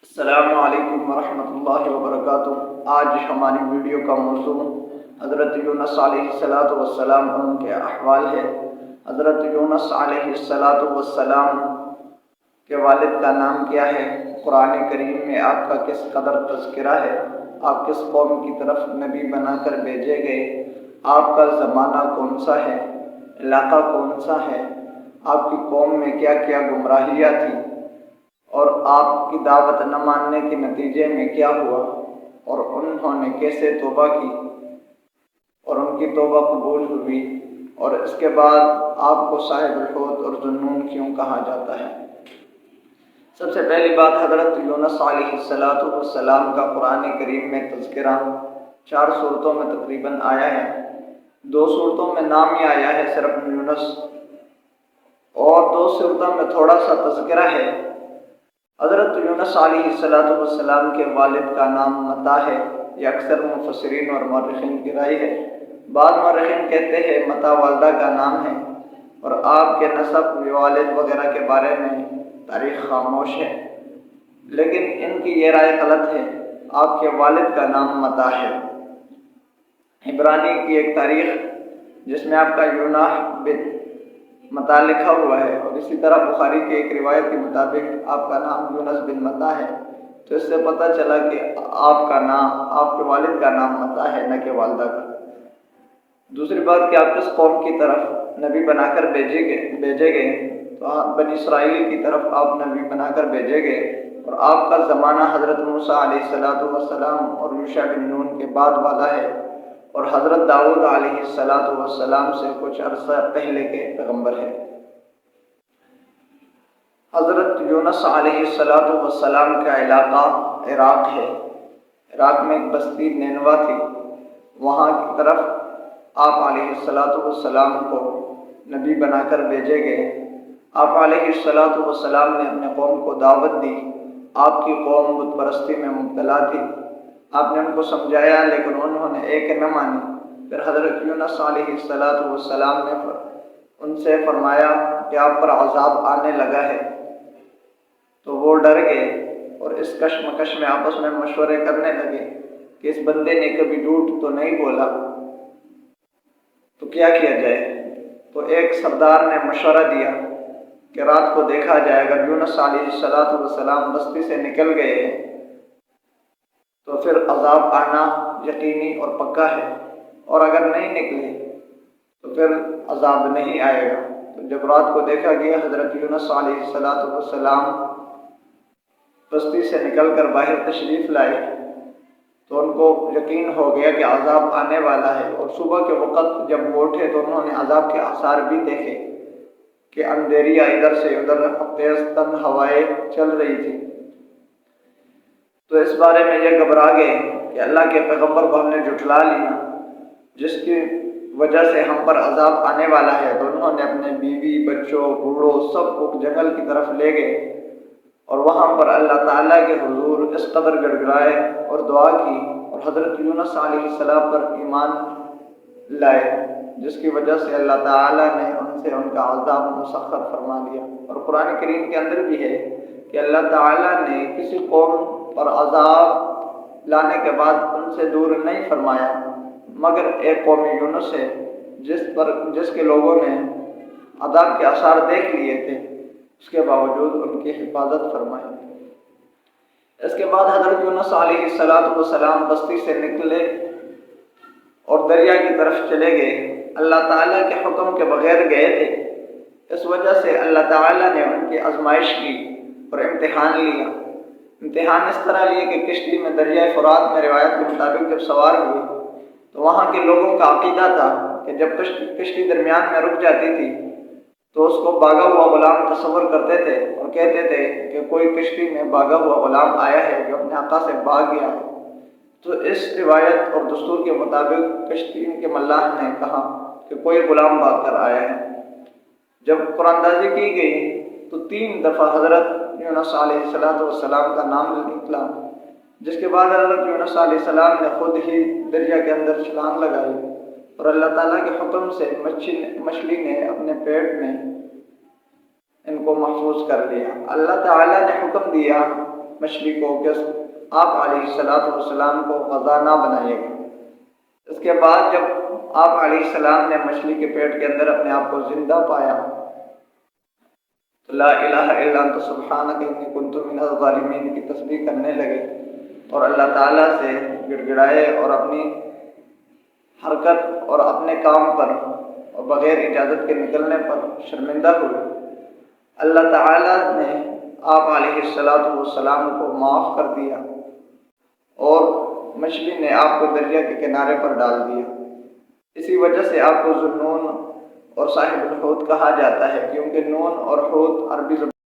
السلام علیکم ورحمۃ اللہ وبرکاتہ۔ آج ہماری ویڈیو کا موضوع حضرت یونس علیہ السلام اور ان کے احوال ہے۔ حضرت یونس علیہ السلام کے والد کا نام کیا ہے؟ قرآن کریم میں آپ کا کس قدر تذکرہ ہے؟ آپ کس قوم کی طرف نبی بنا کر بھیجے گئے؟ آپ کا زمانہ کون سا ہے؟ علاقہ کون سا ہے؟ آپ کی قوم میں کیا کیا گمراہیاں تھیں اور آپ کی دعوت نہ ماننے کے نتیجے میں کیا ہوا، اور انہوں نے کیسے توبہ کی اور ان کی توبہ قبول ہوئی، اور اس کے بعد آپ کو صاحب الحوت اور ذوالنون کیوں کہا جاتا ہے؟ سب سے پہلی بات، حضرت یونس علیہ السلام کا قرآن کریم میں تذکرہ 4 صورتوں میں تقریباً آیا ہے۔ 2 صورتوں میں نام ہی آیا ہے صرف یونس، اور 2 صورتوں میں تھوڑا سا تذکرہ ہے۔ حضرت یونس علیہ السلام کے والد کا نام متا ہے، یہ اکثر مفسرین اور مورخین کی رائے ہے۔ بعض مورخین کہتے ہیں متا والدہ کا نام ہے، اور آپ کے نسب، والد وغیرہ کے بارے میں تاریخ خاموش ہے، لیکن ان کی یہ رائے غلط ہے۔ آپ کے والد کا نام متا ہے۔ عبرانی کی ایک تاریخ جس میں آپ کا یوناح بن متا لکھا ہوا ہے، اور اسی طرح بخاری کی ایک روایت کے مطابق آپ کا نام یونس بن متا ہے، تو اس سے پتہ چلا کہ آپ کے والد کا نام متا ہے، نہ کہ والدہ کا۔ دوسری بات کہ آپ کس قوم کی طرف نبی بنا کر بھیجے گئے، تو بنی اسرائیل کی طرف آپ نبی بنا کر بھیجے گئے، اور آپ کا زمانہ حضرت موسیٰ علیہ السلام اور یوشع بن نون کے بعد والا ہے، اور حضرت داؤد علیہ السلام سے کچھ عرصہ پہلے کے پیغمبر ہیں۔ حضرت یونس علیہ السلام کا علاقہ عراق ہے۔ عراق میں ایک بستی نینوا تھی، وہاں کی طرف آپ علیہ السلام کو نبی بنا کر بھیجے گئے۔ آپ علیہ السلام نے اپنے قوم کو دعوت دی۔ آپ کی قوم بت پرستی میں مبتلا تھی، آپ نے ان کو سمجھایا لیکن انہوں نے ایک نہ مانی۔ پھر حضرت یونس علیہ السلام نے ان سے فرمایا کہ آپ پر عذاب آنے لگا ہے، تو وہ ڈر گئے اور اس کشمکش میں آپس میں مشورے کرنے لگے کہ اس بندے نے کبھی جھوٹ تو نہیں بولا، تو کیا کیا جائے؟ تو ایک سردار نے مشورہ دیا کہ رات کو دیکھا جائے، اگر یونس علیہ السلام بستی سے نکل گئے تو پھر عذاب آنا یقینی اور پکا ہے، اور اگر نہیں نکلے تو پھر عذاب نہیں آئے گا۔ تو جب رات کو دیکھا گیا، حضرت یونس علیہ السلام بستی سے نکل کر باہر تشریف لائے، تو ان کو یقین ہو گیا کہ عذاب آنے والا ہے، اور صبح کے وقت جب وہ اٹھے تو انہوں نے عذاب کے آثار بھی دیکھے کہ اندھیریاں ادھر سے ادھر تیز تند ہوائیں چل رہی تھی۔ تو اس بارے میں یہ گھبرا گئے کہ اللہ کے پیغمبر کو ہم نے جھٹلا لیا، جس کی وجہ سے ہم پر عذاب آنے والا ہے۔ تو انہوں نے اپنے بیوی، بچوں، بوڑھوں سب کو جنگل کی طرف لے گئے، اور وہاں پر اللہ تعالیٰ کے حضور اس قدر گڑ گڑائے اور دعا کی، اور حضرت یونس علیہ السلام پر ایمان لائے، جس کی وجہ سے اللہ تعالیٰ نے ان سے ان کا عذاب مسخر فرما دیا۔ اور قرآن کریم کے اندر بھی ہے کہ اللہ تعالیٰ نے کسی قوم پر عذاب لانے کے بعد ان سے دور نہیں فرمایا، مگر ایک قوم یونس ہے جس کے لوگوں نے عذاب کے آثار دیکھ لیے تھے، اس کے باوجود ان کی حفاظت فرمائی۔ اس کے بعد حضرت یونس علیہ السلام بستی سے نکلے اور دریا کی طرف چلے گئے۔ اللہ تعالیٰ کے حکم کے بغیر گئے تھے، اس وجہ سے اللہ تعالیٰ نے ان کی آزمائش کی اور امتحان لیا۔ امتحان اس طرح لیے کہ کشتی میں دریائے فرات میں روایت کے مطابق جب سوار ہوئے تو وہاں کے لوگوں کا عقیدہ تھا کہ جب کشتی درمیان میں رک جاتی تھی تو اس کو بھاگا ہوا غلام تصور کرتے تھے، اور کہتے تھے کہ کوئی کشتی میں بھاگا ہوا غلام آیا ہے جو اپنے آقا سے بھاگ گیا ہے۔ تو اس روایت اور دستور کے مطابق کشتی کے ملاح نے کہا کہ کوئی غلام بھاگ کر آیا ہے۔ جب قرآن اندازی کی گئی تو 3 دفعہ حضرت یونس علیہ السلام کا نام نکلا، جس کے بعد حضرت یونس علیہ السلام نے خود ہی دریا کے اندر چھلانگ لگائی، اور اللہ تعالیٰ کے حکم سے مچھلی نے اپنے پیٹ میں ان کو محفوظ کر لیا۔ اللہ تعالیٰ نے حکم دیا مچھلی کو کہ آپ علیہ السلام کو غذا نہ بنائیے گا۔ اس کے بعد جب آپ علیہ السلام نے مچھلی کے پیٹ کے اندر اپنے آپ کو زندہ پایا تو لا الہ الا انت سبحانک انی کنت من الظالمین کی تسبیح کرنے لگے اور اللہ تعالیٰ سے گڑ گڑائے اور اپنی حرکت اور اپنے کام پر اور بغیر اجازت کے نکلنے پر شرمندہ ہوئے۔ اللہ تعالیٰ نے آپ علیہ السلام کو معاف کر دیا اور مچھلی نے آپ کو دریا کے کنارے پر ڈال دیا۔ اسی وجہ سے آپ کو ذو النون اور صاحب الحوت کہا جاتا ہے، کیونکہ نون اور حوت عربی زبان